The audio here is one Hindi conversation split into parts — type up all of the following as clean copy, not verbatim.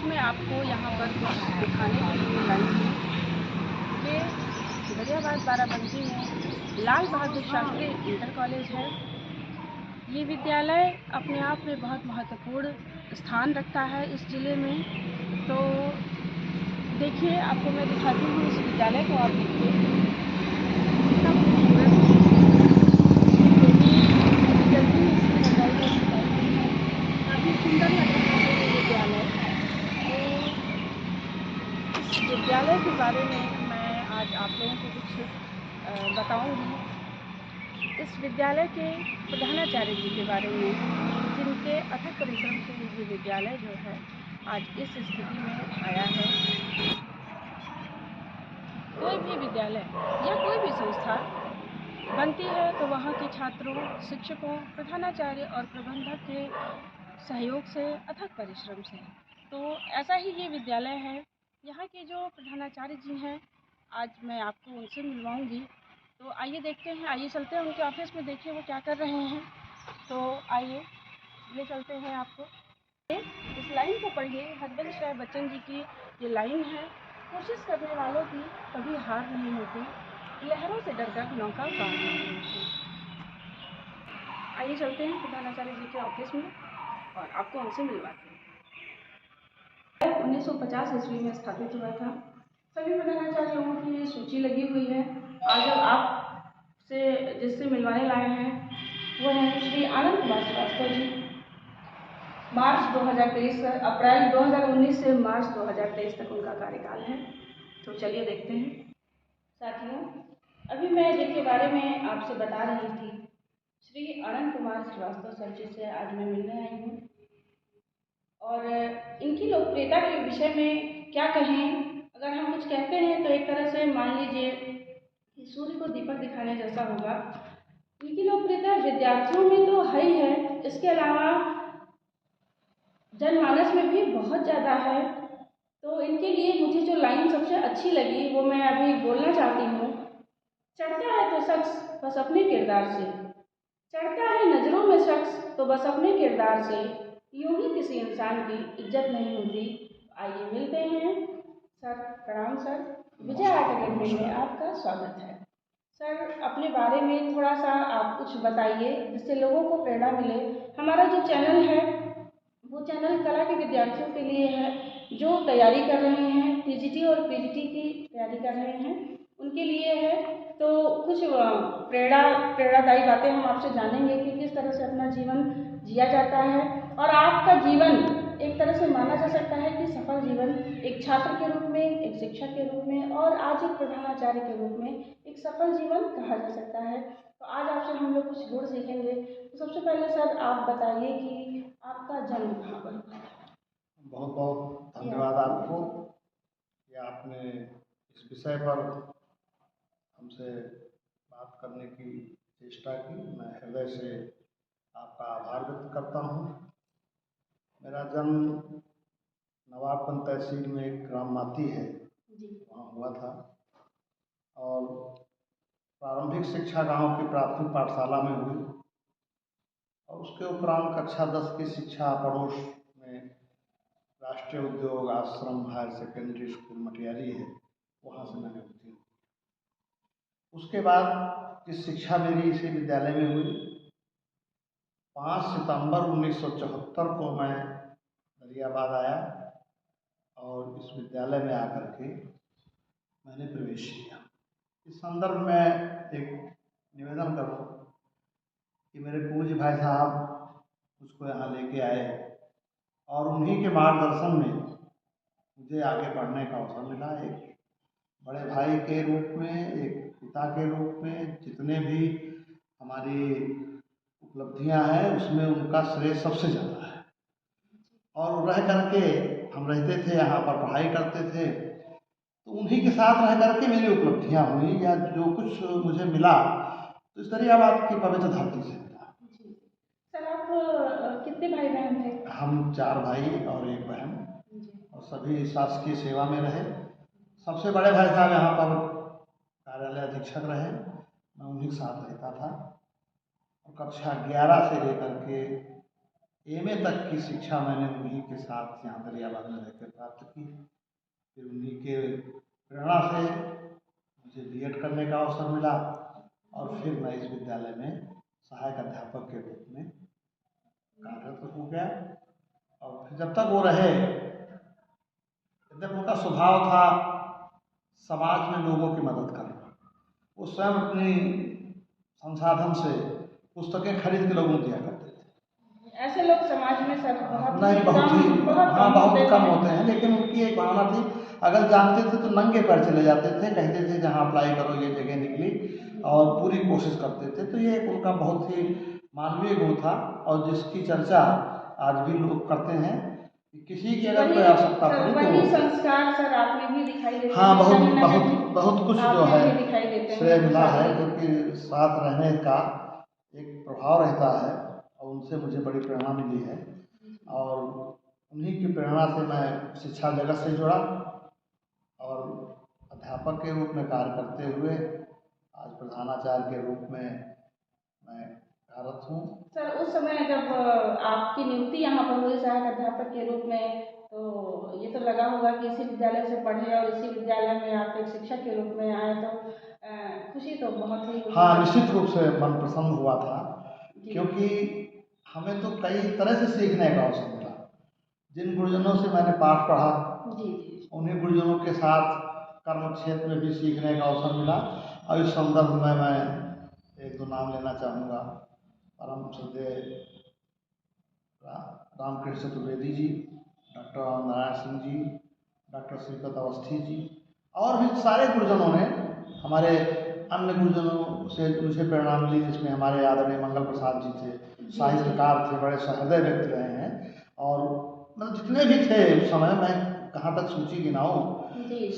मैं आपको यहाँ पर कुछ दिखाने के लिए लाई हूँ कि दरियाबाद बाराबंकी में लाल बहादुर शास्त्री इंटर कॉलेज है। ये विद्यालय अपने आप में बहुत महत्वपूर्ण स्थान रखता है इस ज़िले में। तो देखिए, आपको मैं दिखाती हूँ इस विद्यालय को। आप देखिए कितना खूबसूरत, जल्दी इसकी रंगाई और पुताई हुई है। काफ़ी सुंदर लग रहा है ये विद्यालय। तो इस विद्यालय के बारे में मैं आज आप लोगों को कुछ बताऊंगी। इस विद्यालय के प्रधानाचार्य जी के बारे में, जिनके अथक परिश्रम से ये विद्यालय जो है आज इस स्थिति में आया है। कोई भी विद्यालय या कोई भी संस्था बनती है तो वहाँ के छात्रों, शिक्षकों, प्रधानाचार्य और प्रबंधक के सहयोग से, अथक परिश्रम से। तो ऐसा ही ये विद्यालय है। यहाँ के जो प्रधानाचार्य जी हैं, आज मैं आपको उनसे मिलवाऊंगी। तो आइए देखते हैं, आइए चलते हैं उनके ऑफिस में, देखिए वो क्या कर रहे हैं। तो आइए ले चलते हैं आपको। इस लाइन को पढ़िए, हरबंश राय बच्चन जी की ये लाइन है। कोशिश करने वालों की कभी हार नहीं होती, लहरों से डरकर नौका पार नहीं होती। आइए चलते हैं प्रधानाचार्य जी के ऑफिस में और आपको उनसे मिलवाते हैं। 1950 ईस्वी में स्थापित हुआ था। सभी प्रधानाचार्य लोगों की सूची लगी हुई है। आज आप से जिससे मिलवाने लाए हैं वो हैं श्री आनंद कुमार श्रीवास्तव जी। मार्च 2023 अप्रैल 2019 से मार्च 2023 तक उनका कार्यकाल है। तो चलिए देखते हैं। साथियों, अभी मैं जिनके बारे में आपसे बता रही थी, श्री अनंत कुमार श्रीवास्तव सर जी से आज मैं मिलने आई हूँ। और इनकी लोकप्रियता के विषय में क्या कहें, अगर हम कुछ कहते हैं तो एक तरह से मान लीजिए कि सूर्य को दीपक दिखाने जैसा होगा। इनकी लोकप्रियता विद्यार्थियों में तो है ही है, इसके अलावा जनमानस में भी बहुत ज़्यादा है। तो इनके लिए मुझे जो लाइन सबसे अच्छी लगी वो मैं अभी बोलना चाहती हूँ। चढ़ता है तो शख्स बस अपने किरदार से, चढ़ता है नज़रों में शख्स तो बस अपने किरदार से, यूं ही किसी इंसान की इज्जत नहीं होती। आइए मिलते हैं। सर प्रणाम। सर, विजय आर्ट अकेडमी में आपका स्वागत है। सर, अपने बारे में थोड़ा सा आप कुछ बताइए जिससे लोगों को प्रेरणा मिले। हमारा जो चैनल है वो चैनल कला के विद्यार्थियों के लिए है, जो तैयारी कर रहे हैं, टीजीटी और पीजीटी की तैयारी कर रहे हैं, उनके लिए है। तो कुछ प्रेरणादायी बातें हम आपसे जानेंगे कि किस तरह से अपना जीवन जिया जाता है। और आपका जीवन एक तरह से माना जा सकता है कि सफल जीवन, एक छात्र के रूप में, एक शिक्षक के रूप में और आज एक प्रधानाचार्य के रूप में एक सफल जीवन कहा जा सकता है। तो आज आपसे हम लोग कुछ गुण सीखेंगे। तो सबसे पहले सर आप बताइए कि आपका जन्म कहाँ पर हुआ? बहुत बहुत धन्यवाद आपको कि आपने इस विषय पर हमसे बात करने की चेष्टा की। मैं हृदय से आपका आभार व्यक्त करता हूँ। मेरा जन्म नवाबगंज तहसील में एक ग्राम माती है, वहाँ हुआ था। और प्रारंभिक शिक्षा गांव की प्राथमिक पाठशाला में हुई और उसके उपरांत कक्षा 10 की शिक्षा पड़ोस में राष्ट्रीय उद्योग आश्रम हायर सेकेंडरी स्कूल मटियारी है, वहाँ से मैंने उत्तीर्ण। उसके बाद की शिक्षा मेरी इसी विद्यालय में हुई। 5 सितंबर 1974 को मैं दरियाबाद आया और इस विद्यालय में आकर के मैंने प्रवेश किया। इस संदर्भ में एक निवेदन करूँ कि मेरे पूज्य भाई साहब मुझको यहाँ लेके आए और उन्हीं के मार्गदर्शन में मुझे आगे बढ़ने का अवसर मिला। एक बड़े भाई के रूप में, एक पिता के रूप में, जितने भी हमारी उपलब्धियां हैं उसमें उनका श्रेय सबसे ज़्यादा है। और रह करके हम रहते थे यहाँ पर, पढ़ाई करते थे, तो उन्हीं के साथ रह करके मेरी उपलब्धियां हुई या जो कुछ मुझे मिला तो इस दरियाबाद की पवित्र धरती से मिला। सर, आप कितने भाई बहन थे? हम 4 भाई और 1 बहन और सभी शासकीय सेवा में रहे। सबसे बड़े भाई साहब यहाँ पर कार्यालय अधीक्षक रहे, मैं उन्हीं के साथ रहता था। और कक्षा 11 से लेकर के एमए तक की शिक्षा मैंने उन्हीं के साथ यहाँ दरियाबाद में रहकर प्राप्त की। फिर उन्हीं के प्रेरणा से मुझे बीएड करने का अवसर मिला और फिर मैं इस विद्यालय में सहायक अध्यापक के रूप में कार्यरत हो गया। और फिर जब तक वो रहे, जब उनका स्वभाव था समाज में लोगों की मदद करना, वो स्वयं अपनी संसाधन से पुस्तकें खरीद के लोगों को दिया करते थे। ऐसे लोग समाज में सर बहुत नहीं, बहुत ही हाँ बहुत कम होते हैं, लेकिन उनकी एक भावना थी, अगर जानते थे तो नंगे पैर चले जाते थे, कहते थे जहाँ अप्लाई करो ये जगह निकली, और पूरी कोशिश करते थे। तो ये एक उनका बहुत ही मानवीय गुण था, और जिसकी चर्चा आज भी लोग करते हैं कि किसी की अगर कोई आवश्यकता पड़ी तो वही संस्कार सर आप में भी दिखाई देते हैं। हाँ, बहुत कुछ जो है श्रेय मिला है, क्योंकि साथ रहने का एक प्रभाव रहता है और उनसे मुझे बड़ी प्रेरणा मिली है। और उन्हीं की प्रेरणा से मैं शिक्षा जगत से जुड़ा और अध्यापक के रूप में कार्य करते हुए आज प्रधानाचार्य के रूप में मैं कार्यरत हूँ। सर उस समय जब आपकी नियुक्ति यहाँ पर हुई सहायक अध्यापक के रूप में, तो ये तो लगा होगा कि इसी विद्यालय से पढ़े और इसी विद्यालय में आप एक शिक्षक के रूप में आए, तो खुशी तो बहुत ही हुई। हाँ, निश्चित रूप से मन प्रसन्न हुआ था, क्योंकि हमें तो कई तरह से सीखने का अवसर मिला। जिन गुरुजनों से मैंने पाठ पढ़ा, उन्हीं गुरुजनों के साथ कर्म क्षेत्र में भी सीखने का अवसर मिला। और इस संदर्भ में मैं एक दो नाम लेना चाहूँगा। परम श्रद्धेय रामकृष्ण चतुर्वेदी जी, डॉक्टर नारायण सिंह जी, डॉक्टर श्रीपद अवस्थी जी, और भी सारे गुरुजनों ने, हमारे अन्य गुरुजनों से मुझे प्रेरणा मिली, जिसमें हमारे आदरणीय मंगल प्रसाद जी थे, साहित्यकार थे, बड़े सहृदय व्यक्ति रहे हैं। और मतलब जितने भी थे उस समय, मैं कहाँ तक सूची गिनाऊं,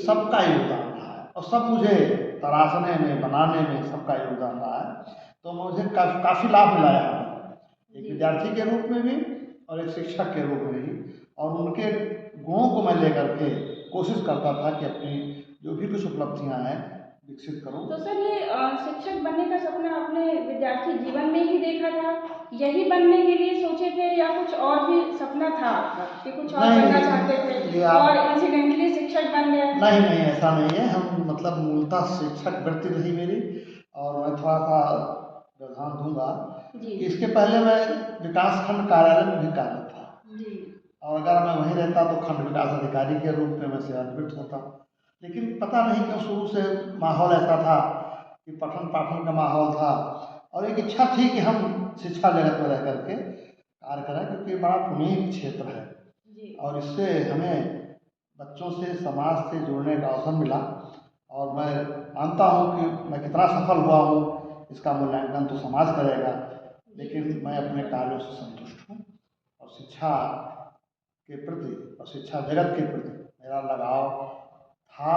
सबका योगदान रहा है, और सब मुझे तराशने में, बनाने में सबका योगदान रहा है। तो मुझे काफ़ी लाभ मिला यहाँ पर, एक विद्यार्थी के रूप में भी और एक शिक्षक के रूप में भी। और उनके गुणों को मैं लेकर के कोशिश करता था कि अपनी जो भी कुछ उपलब्धियाँ हैं विकसित करूँ। तो सर ये शिक्षक बनने का सपना आपने विद्यार्थी जीवन में ही देखा था, यही बनने के लिए सोचे थे, या कुछ और भी सपना था आपका कि कुछ और बनना चाहते थे और इंसिडेंटली शिक्षक बन गए? नहीं, ऐसा नहीं है। हम मतलब मूलतः शिक्षक वृत्ति रही मेरी। और मैं थोड़ा सा व्यवधान दूंगा कि इसके पहले मैं विकास खंड कार्यालय में भी कार्यरत था, और अगर मैं वहीं रहता तो खंड विकास अधिकारी के रूप में मैं सेवानिवृत्त होता। लेकिन पता नहीं क्यों शुरू से माहौल ऐसा था कि पठन पाठन का माहौल था, और एक इच्छा थी कि हम शिक्षा जगत में रह करके कार्य करें, क्योंकि बड़ा पुनीत क्षेत्र है और इससे हमें बच्चों से, समाज से जुड़ने का अवसर मिला। और मैं मानता हूँ कि मैं कितना सफल हुआ हूँ इसका मूल्यांकन तो समाज करेगा, लेकिन मैं अपने कार्यों से संतुष्ट हूँ। और शिक्षा के प्रति और शिक्षा जगत के प्रति मेरा लगाव था,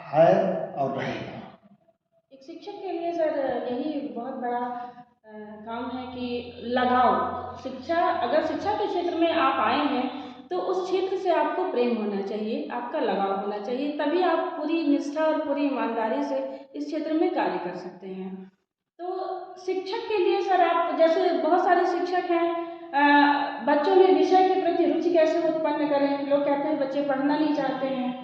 है और रहेगा। एक शिक्षक के लिए सर यही बहुत बड़ा काम है कि लगाव। अगर शिक्षा के क्षेत्र में आप आए हैं तो उस क्षेत्र से आपको प्रेम होना चाहिए, आपका लगाव होना चाहिए, तभी आप पूरी निष्ठा और पूरी ईमानदारी से इस क्षेत्र में कार्य कर सकते हैं। तो शिक्षक के लिए सर, आप जैसे बहुत सारे शिक्षक हैं, बच्चों में विषय के प्रति रुचि कैसे उत्पन्न करें। लोग कहते हैं बच्चे पढ़ना नहीं चाहते हैं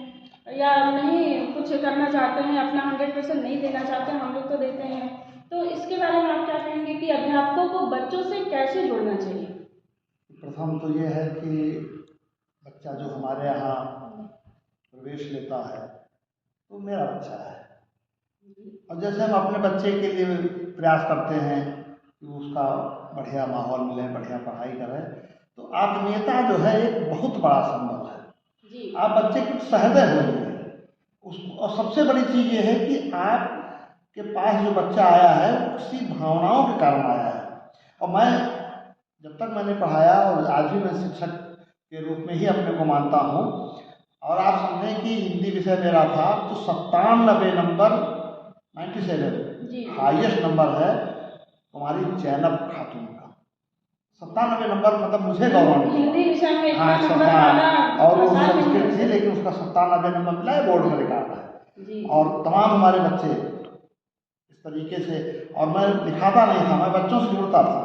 या नहीं कुछ करना चाहते हैं, अपना 100% नहीं देना चाहते हैं, हम लोग तो देते हैं। तो इसके बारे में आप क्या कहेंगे कि अध्यापकों को बच्चों से कैसे जुड़ना चाहिए? प्रथम तो ये है कि बच्चा जो हमारे यहाँ प्रवेश लेता है तो मेरा बच्चा है, और जैसे हम अपने बच्चे के लिए प्रयास करते हैं कि उसका बढ़िया माहौल मिले, बढ़िया पढ़ाई करे, तो आत्मीयता जो है एक बहुत बड़ा संबल है। आप बच्चे के सहृदय होइए और सबसे बड़ी चीज़ ये है कि आपके पास जो बच्चा आया है उसी भावनाओं के कारण आया है। और मैं जब तक मैंने पढ़ाया, और आज भी मैं शिक्षक के रूप में ही अपने को मानता हूँ, और आप समझें कि हिंदी विषय मेरा था तो 97 नंबर 97 हाईएस्ट नंबर है हमारी जैनब खातून का। 97 नंबर मतलब मुझे गौरव हिंदी विषय में और वो संस्कृत थी, लेकिन उसका 97 नंबर मिला है, बोर्ड में रिकॉर्ड है। और तमाम हमारे बच्चे इस तरीके से, और मैं लिखाता नहीं था, मैं बच्चों से जुड़ता था,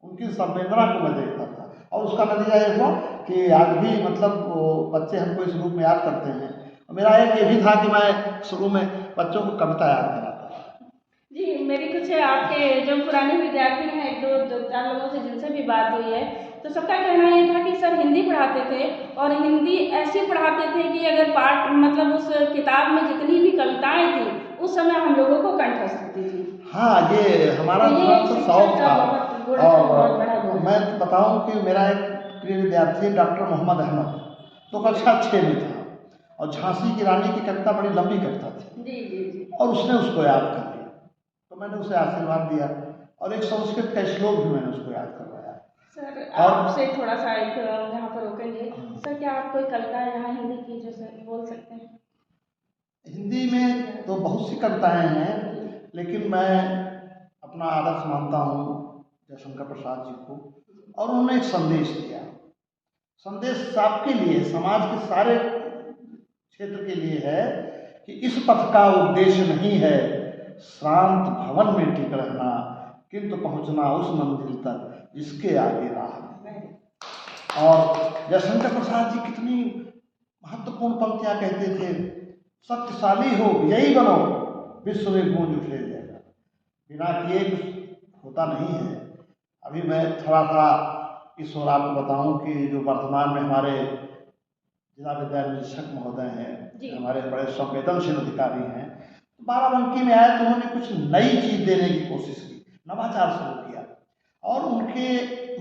उनकी संवेदना को मैं देखता था। और उसका नतीजा ये हुआ कि आज भी मतलब वो बच्चे हमको इस रूप में याद करते हैं। और मेरा एक ये भी था कि मैं शुरू में बच्चों को कविता याद कराता था। जी, मेरी कुछ आपके जो पुराने विद्यार्थी हैं, एक दो चार लोगों से जिनसे भी बात हुई है, तो सबका कहना ये था कि सर हिंदी पढ़ाते थे और हिंदी ऐसी पढ़ाते थे कि अगर पाठ मतलब उस किताब में जितनी भी कविताएं थी उस समय हम लोगों को कंठस्थ होती थी। हाँ, ये हमारा तो ये थोड़ा एक सा शिक्षक शौक का था। बहुत बड़ा और गुण है। मैं बताऊं कि मेरा एक प्रिय विद्यार्थी डॉक्टर मोहम्मद अहमद, तो कक्षा 6 में था और झांसी की रानी की कविता बड़ी लंबी कविता थी जी जी जी। और उसने उसको याद कर लिया, तो मैंने उसे आशीर्वाद दिया और एक संस्कृत का श्लोक भी मैंने उसको याद करवाया। सर और आपसे थोड़ा सा एक यहाँ पर रोकेंगे सर, क्या आप कोई कविता यहाँ हिंदी की जो सर बोल सकते हैं? हिंदी में तो बहुत सी कविताएं हैं, लेकिन मैं अपना आदर्श मानता हूँ जयशंकर प्रसाद जी को, और उन्होंने एक संदेश दिया। संदेश सबके लिए, समाज के सारे क्षेत्र के लिए है कि इस पथ का उद्देश्य नहीं है शांत भवन में टिक रहना, किंतु पहुंचना उस मंजिल तक जिसके आगे राह नहीं। और जयशंकर प्रसाद जी कितनी महत्वपूर्ण पंक्तियां कहते थे, शक्तिशाली हो विजयी बनो, विश्व में गूंज उठे जाएगा, बिना किए कुछ होता नहीं है। अभी मैं थोड़ा सा इस ओर आपको बताऊं कि जो वर्तमान में हमारे जिला विद्यालय निरीक्षक महोदय हैं, हमारे बड़े संवेदनशील अधिकारी हैं, तो बाराबंकी में आए तो उन्होंने कुछ नई चीज देने की कोशिश की, नवाचार शुरू किया और उनके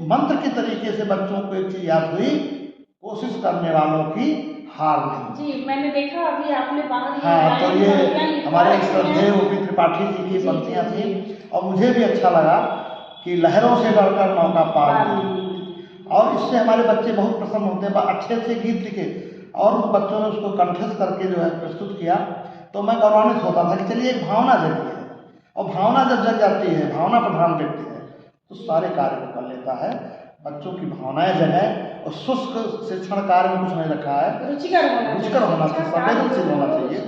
मंत्र के तरीके से बच्चों को एक चीज याद हुई, कोशिश करने वालों की हार नहीं। जी, मैंने देखा अभी आपने बाहर हाँ, तो ये हमारे श्रद्धेय ओपी त्रिपाठी जी की पंक्तियां थी और मुझे भी अच्छा लगा कि लहरों से डरकर नौका पार नहीं। और इससे हमारे बच्चे बहुत प्रसन्न होते हैं, अच्छे अच्छे गीत लिखे और उन बच्चों ने उसको कंठस्थ करके जो है प्रस्तुत किया, तो मैं गौरवान्वित होता था कि चलिए एक भावना जगी है, और भावना जब जग जाती है, भावना प्रधान व्यक्ति है तो सारे कार्य को कर लेता है। बच्चों की भावनाएं जगह और शुष्क शिक्षण कार्य में कुछ नहीं रखा है, रुचिकर होना चाहिए, संवेदनशील होना चाहिए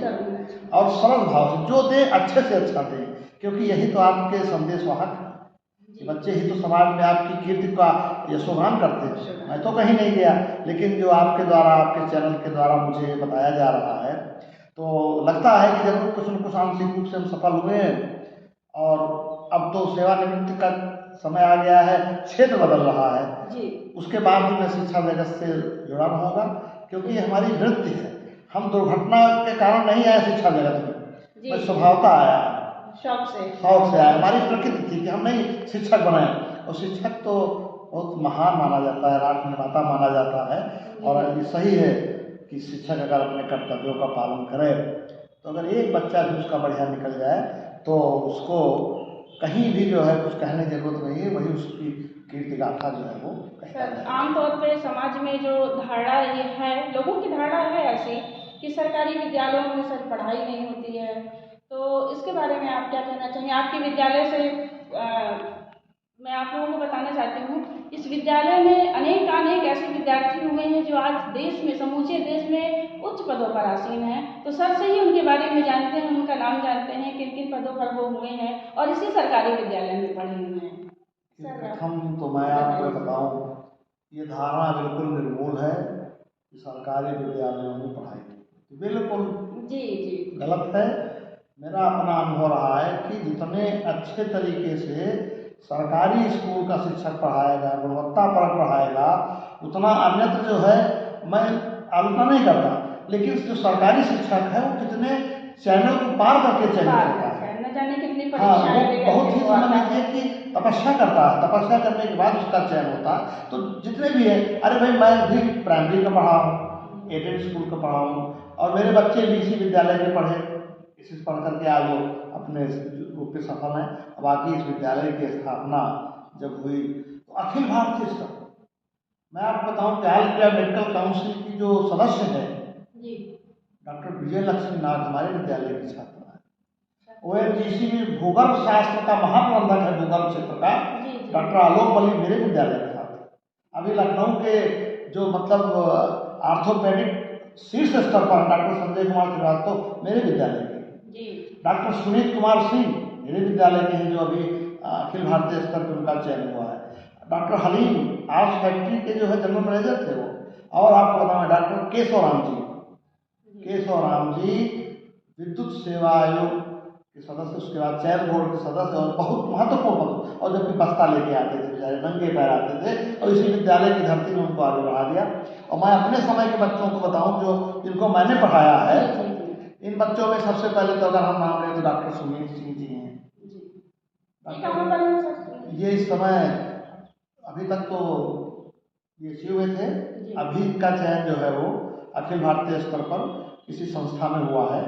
और सरल भाव से जो दे अच्छे से अच्छा दे, क्योंकि यही तो आपके संदेश वाहक हैं। बच्चे ही तो समाज में आपकी कीर्ति का यशोगान करते हैं। मैं तो कहीं नहीं गया, लेकिन जो आपके द्वारा, आपके चैनल के द्वारा मुझे बताया जा रहा है, तो लगता है कि जरूर कुछ न कुछ आंशिक रूप से हम सफल हुए हैं। और अब तो सेवानिवृत्ति का समय आ गया है, क्षेत्र बदल रहा है जी। उसके बाद भी मैं शिक्षा जगत से जुड़ा रहूँगा, क्योंकि ये हमारी वृत्ति है। हम दुर्घटना के कारण नहीं आए शिक्षा जगत में, मैं स्वभावता आया, शौक से आया। हमारी प्रकृति थी कि हम नहीं शिक्षक बनाए, और शिक्षक तो बहुत महान माना जाता है, राष्ट्र निर्माता माना जाता है। और ये सही है कि शिक्षक अगर अपने कर्तव्यों का पालन करे, तो अगर एक बच्चा भी उसका बढ़िया निकल जाए तो उसको कहीं भी जो है कुछ कहने की जरूरत नहीं है, वही उसकी कीर्ति गाथा जो है वो। सर आमतौर पे समाज में जो धारणा ये है, लोगों की धारणा है ऐसी कि सरकारी विद्यालयों में सर पढ़ाई नहीं होती है, तो इसके बारे में आप क्या कहना चाहेंगे? आपके विद्यालय से मैं आप लोगों को बताना चाहती हूँ, इस विद्यालय में अनेक ऐसे विद्यार्थी हुए हैं जो आज देश में, समूचे देश में उच्च पदों पर आसीन हैं। तो सर से ही उनके बारे में जानते हैं, उनका नाम जानते हैं, किन किन पदों पर वो हुए हैं और इसी सरकारी विद्यालय में पढ़े हुए हैं। हम तो मैं आपको बताऊँ, ये धारणा बिल्कुल निर्मूल है कि सरकारी विद्यालयों में पढ़ाई बिल्कुल जी गलत है। मेरा अपना अनुभव रहा है कि जितने अच्छे तरीके से सरकारी स्कूल का शिक्षक पढ़ाएगा, गुणवत्तापरक पढ़ाएगा, उतना अन्यत्र जो है मैं आलोचना नहीं करता, लेकिन जो सरकारी शिक्षक है वो कितने चैनल को पार करके चयनित होता है, न जाने कितनी हाँ, वो बहुत ही समझ लीजिए कि तपस्या करता है, तपस्या करने के बाद उसका चयन होता है। तो जितने भी है, अरे भाई मैं भी प्राइमरी का पढ़ा हूँ, एडेड स्कूल का पढ़ा हूँ, और मेरे बच्चे भी इसी विद्यालय के पढ़े, इसी पढ़ करके आज वो अपने रूप में सफल हैं। बाकी इस विद्यालय की स्थापना जब हुई तो अखिल भारतीय स्तर, मैं आपको बताऊं कि ऑल इंडिया मेडिकल काउंसिल की जो सदस्य है डॉक्टर विजय लक्ष्मी नाथ हमारे विद्यालय की छात्रा है। ONGC में भूगर्भ शास्त्र का महाप्रबंधक है, भूगर्भ क्षेत्र का डॉक्टर आलोक बली मेरे विद्यालय के साथ। अभी लखनऊ के जो मतलब आर्थोपेडिक शीर्ष स्तर पर डॉक्टर संजय कुमार श्रीवास्तव मेरे विद्यालय के, डॉक्टर सुनील कुमार सिंह मेरे विद्यालय के हैं जो अभी अखिल भारतीय स्तर पर उनका चयन हुआ है। डॉक्टर हलीम आर्ट्स फैक्ट्री के जो है जनरल मैनेजर थे वो। और आपको बताऊँ डॉक्टर केशव राम जी विद्युत सेवा आयोग के सदस्य, उसके बाद चयन बोर्ड के सदस्य और बहुत महत्वपूर्ण पद। और जब भी बस्ता लेके आते थे बेचारे, नंगे पैर आते थे और इसी विद्यालय की धरती में उनको आगे बढ़ा दिया। और मैं अपने समय के बच्चों को बताऊं जो जिनको मैंने पढ़ाया है, इन बच्चों में सबसे पहले तो अगर हम नाम लें तो डॉक्टर सुमीत सिंह जी हैं। ये इस समय अभी तक तो ये हुए थे, अभी का चयन जो है वो अखिल भारतीय स्तर पर किसी संस्था में हुआ है,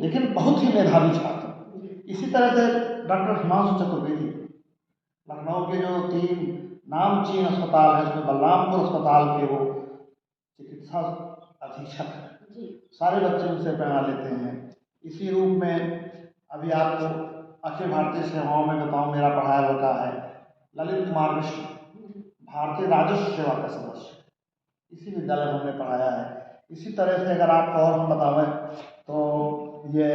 लेकिन बहुत ही मेधावी छात्र। इसी तरह से डॉक्टर हिमांशु चतुर्वेदी, लखनऊ के जो 3 नामचीन अस्पताल है उसमें बलरामपुर अस्पताल के वो चिकित्सा अधीक्षक हैं। सारे बच्चे उनसे प्रेरणा लेते हैं। इसी रूप में अभी आपको अखिल भारतीय सेवाओं में बताऊं, मेरा पढ़ाया लड़का है ललित कुमार मिश्र, भारतीय राजस्व सेवा का सदस्य, इसी विद्यालय में हमने पढ़ाया है। इसी तरह से अगर आपको और हम बतावें तो ये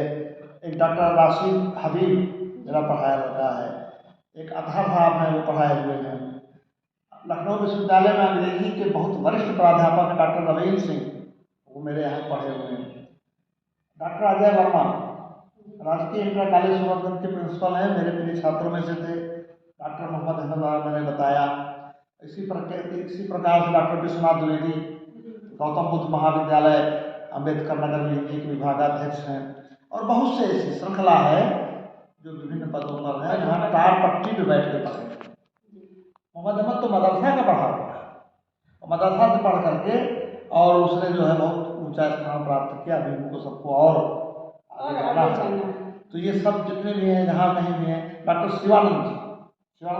एक डॉक्टर राशिद हबीब मेरा पढ़ाया लड़का है, एक अतहर साहब हैं वो पढ़ाए हुए हैं। लखनऊ विश्वविद्यालय में अंग्रेजी के बहुत वरिष्ठ प्राध्यापक डॉक्टर रवीन सिंह, वो मेरे यहाँ पढ़े हुए हैं। डॉक्टर अजय वर्मा राजकीय इंटर कॉलेज सूरतगंज के प्रिंसिपल हैं, मेरे प्रिय छात्रों में से थे। डॉक्टर मोहम्मद अहमद मैंने बताया। इसी प्रकार से डॉक्टर विश्वनाथ द्विवेदी गौतम बुद्ध महाविद्यालय अम्बेडकर नगर में के विभागाध्यक्ष हैं। और बहुत से ऐसी श्रृंखला है जो विभिन्न पदों पर है, जहाँ टार पट्टी पे बैठ के पढ़े। मोहम्मद अहमद तो मदरसा का पढ़ा हुआ है, मदरसा से पढ़ करके और उसने जो है बहुत ऊंचा स्थान प्राप्त किया। अभी उनको सबको और तो ये सब जितने भी हैं, जहाँ कहीं भी हैं, doctor Shivanand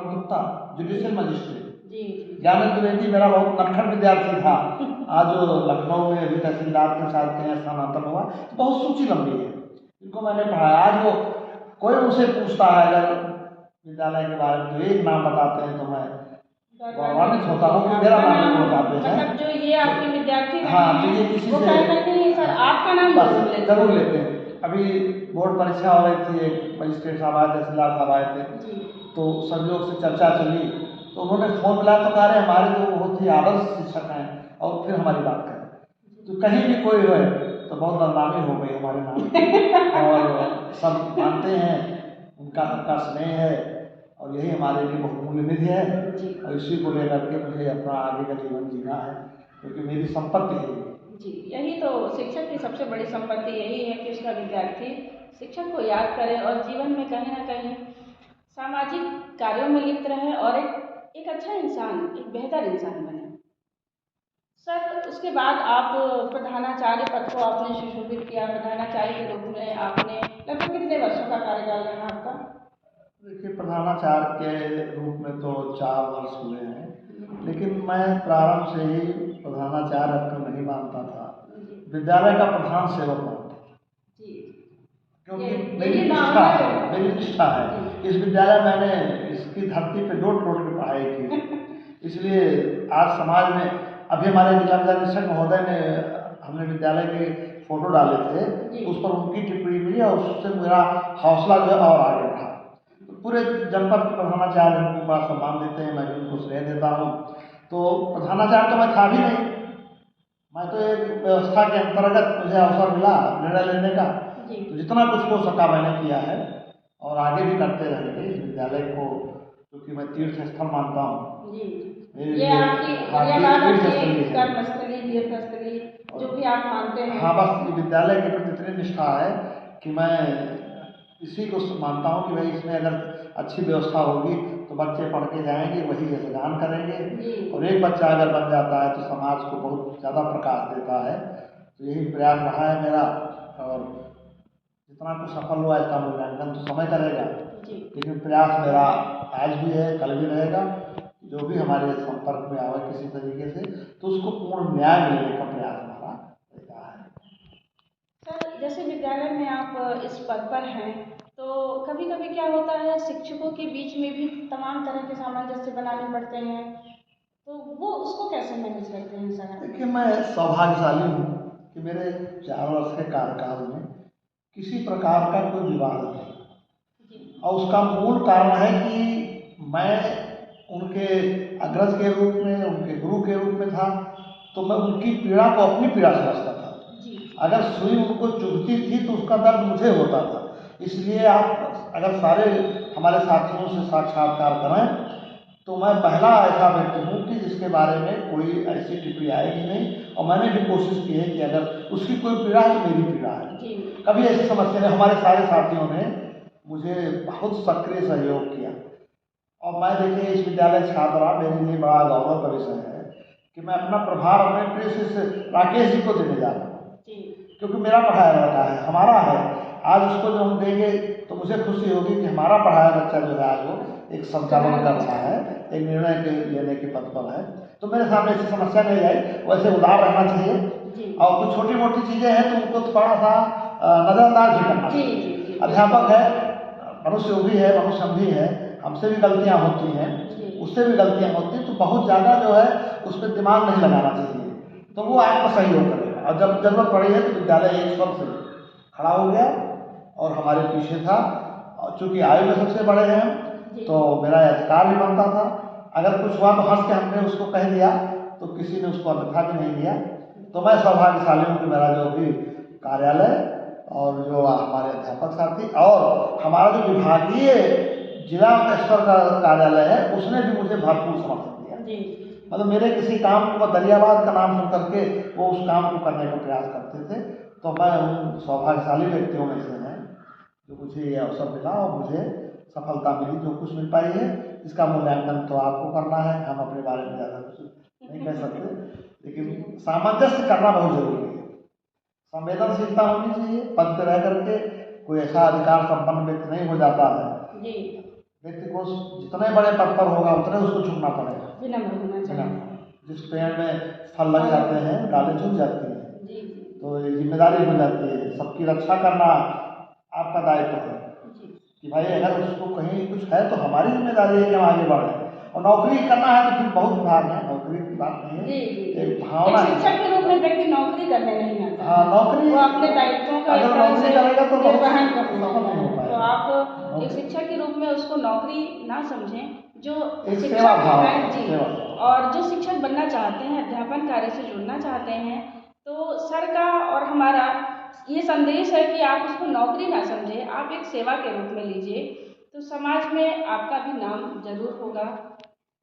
Gupta judicial magistrate, Gyanendra Dwivedi मेरा बहुत नटखट विद्यार्थी था, आज जो लखनऊ में अभी तहसीलदार के साथ कहीं स्थानांतरण हुआ। तो बहुत सूची लंबी है, इनको मैंने पढ़ाया। आज वो कोई उनसे पूछता है अगर विद्यालय के बारे में तो एक नाम बताते हैं तो मैं गौरवान्वित होता हूँ कि मेरा नाम बताते हैं। मतलब जो ये आपके विद्यार्थी हाँ, तो ये किसी से सर आपका नाम जरूर लेते हैं। अभी बोर्ड परीक्षा हो रही थी, एक मजिस्ट्रेट साहब आए, तहसीलदार साहब आए थे, तो सब लोग से चर्चा चली, तो उन्होंने फोन मिला तो कह रहे हमारे तो बहुत ही आदर्श शिक्षक हैं, और फिर हमारी बात करें। तो कहीं भी कोई हो तो बहुत बदनामी हो गई हमारे नाम और सब मानते हैं, उनका सबका स्नेह है और यही हमारे लिए बहुमूल्य निधि है। और इसी को लेकर के मुझे अपना आगे का जीवन जीना है, क्योंकि मेरी संपत्ति है जी। यही तो शिक्षक की सबसे बड़ी संपत्ति यही है कि उसका विद्यार्थी शिक्षक को याद करे और जीवन में कहीं ना कहीं सामाजिक कार्यों में लिप्त रहे और एक अच्छा इंसान, एक बेहतर इंसान बने। सर, उसके बाद आप प्रधानाचार्य पद को आपने सुशोभित किया। प्रधानाचार्य के रूप में आपने लगभग कितने वर्षों का कार्यकाल रहा आपका? देखिए, प्रधानाचार्य के रूप में तो 4 वर्ष हुए हैं, लेकिन मैं प्रारंभ से ही प्रधानाचार्य को नहीं मानता था, विद्यालय का प्रधान सेवक मानता था, क्योंकि मेरी निष्ठा है। इस विद्यालय मैंने इसकी धरती पे डोट की पढ़ाई की, इसलिए आज समाज में अभी हमारे जिला निरीक्षक महोदय ने हमने विद्यालय के फोटो डाले थे, तो उस पर उनकी टिप्पणी मिली और उससे मेरा हौसला जो है और आगे बढ़ा। तो पूरे जनपद के प्रधानाचार्य उनको बड़ा सम्मान देते हैं, मैं भी उनको स्नेह देता हूँ। तो प्रधानाचार्य तो मैं था भी नहीं, मैं तो एक व्यवस्था के अंतर्गत मुझे अवसर मिला निर्णय लेने का, तो जितना कुछ हो सका मैंने किया है और आगे भी करते रहेंगे। इस विद्यालय को क्योंकि मैं तीर्थ स्थल मानता हूँ, ये आपकी कर्मस्थली, तीर्थस्थली जो भी आप मानते हैं। हाँ, बस विद्यालय के प्रति इतनी निष्ठा है कि मैं इसी को मानता हूँ कि भाई इसमें अगर अच्छी व्यवस्था होगी तो बच्चे पढ़ के जाएंगे, वही यशगान करेंगे, और एक बच्चा अगर बन जाता है तो समाज को बहुत ज़्यादा प्रकाश देता है। तो यही प्रयास रहा है मेरा, और जितना कुछ सफल हुआ इसका मूल्यांकन तो समय करेगा, लेकिन प्रयास मेरा आज भी है, कल भी रहेगा। जो भी हमारे संपर्क में आवे किसी तरीके से तो उसको पूर्ण न्याय मिलने का प्रयास हमारा रहता है। सर, जैसे विद्यालय में आप इस पद पर हैं, तो कभी कभी क्या होता है, शिक्षकों के बीच में भी तमाम तरह के सामंजस्य बनाने पड़ते हैं, तो वो उसको कैसे मैनेज करते हैं सर? देखिए, मैं सौभाग्यशाली हूँ कि मेरे 4 वर्ष के कार्यकाल में किसी प्रकार का कोई विवाद नहीं, और उसका मूल कारण है कि मैं उनके अग्रज के रूप में, उनके गुरु के रूप में था, तो मैं उनकी पीड़ा को अपनी पीड़ा समझता था। अगर सुई उनको चुभती थी तो उसका दर्द मुझे होता था। इसलिए आप अगर सारे हमारे साथियों से साक्षात्कार करें तो मैं पहला ऐसा व्यक्ति हूँ कि जिसके बारे में कोई ऐसी टिप्पणी आएगी नहीं, और मैंने भी कोशिश की है कि अगर उसकी कोई पीड़ा है तो मेरी पीड़ा है। कभी ऐसी समस्या नहीं। हमारे सारे साथियों ने मुझे बहुत सक्रिय सहयोग किया, और मैं देखिए इस विद्यालय छात्र रहा, मेरे लिए बड़ा गौरव का विषय है कि मैं अपना प्रभार अपने प्रिय शिष्य राकेश जी को देने जा रहा हूँ, क्योंकि मेरा पढ़ाया लड़का है, हमारा है। आज उसको जो हम देंगे तो मुझे खुशी होगी कि हमारा पढ़ाया बच्चा जो है आज वो एक संचालन कर रहा है, एक निर्णय के लेने के पद पर है। तो मेरे सामने ऐसी समस्या नहीं आई। वैसे उदार रहना चाहिए, और कुछ छोटी मोटी चीज़ें हैं तो उनको थोड़ा सा नज़रअंदाज भी करना चाहिए। अध्यापक है, मनुष्य भी है, मनुष्य भी है, हमसे भी गलतियाँ होती हैं, उससे भी गलतियाँ होती हैं, तो बहुत ज़्यादा जो है उस पर दिमाग नहीं लगाना चाहिए, तो वो आपको सहयोग करेगा। और जब जरूरत पड़ी है तो विद्यालय एक स्वर से खड़ा हो गया और हमारे पीछे था। और चूँकि आयु में सबसे बड़े हैं तो मेरा अधिकार भी बनता था। अगर कुछ हुआ तो हंस के हमने उसको कह दिया, तो किसी ने उसको अन्यथा भी नहीं दिया। तो मैं सौभाग्यशाली हूँ कि मेरा जो भी कार्यालय और जो हमारे अध्यापक साथी और हमारा जो विभागीय जिला स्तर का कार्यालय है उसने भी मुझे भरपूर समर्थन दिया। मतलब मेरे किसी काम को, दरियाबाद का नाम सुन करके वो उस काम को करने का प्रयास करते थे। तो मैं उन सौभाग्यशाली व्यक्तियों में से हैं जो मुझे ये अवसर मिला और मुझे सफलता मिली। जो कुछ मिल पाई है इसका मूल्यांकन तो आपको करना है, हम अपने बारे में ज़्यादा कुछ नहीं कह सकते, लेकिन सामंजस्य करना बहुत जरूरी है। संवेदनशीलता होनी चाहिए। पद पर रह करके कोई ऐसा अधिकार संपन्न व्यक्ति नहीं हो जाता है। व्यक्ति को जितने बड़े पद पर होगा उतने उसको झुकना पड़ेगा, विनम्र होना चाहिए। जिस पेड़ में फल लग जाते हैं डालें झुक जाती हैं, तो ये जिम्मेदारी हो जाती है। सबकी रक्षा करना आपका दायित्व है कि भाई अगर उसको कहीं कुछ है तो हमारी जिम्मेदारी है कि हम आगे बढ़ें। और नौकरी करना है तो फिर बहुत विभाग है, नौकरी की बात नहीं है, एक भावना है। शिक्षक के रूप में व्यक्ति नौकरी करने नहीं आता। हाँ, नौकरी वो अपने दायित्वों का अगर नौकरी करेगा तो निर्वहन करना है। तो आप एक शिक्षक के रूप में उसको नौकरी ना समझें, जो सेवा भाव है जी, और जो शिक्षक बनना चाहते हैं, अध्यापन कार्य से जुड़ना चाहते हैं, तो सर का और हमारा ये संदेश है कि आप उसको नौकरी ना समझें, आप एक सेवा के रूप में लीजिए, तो समाज में आपका भी नाम जरूर होगा।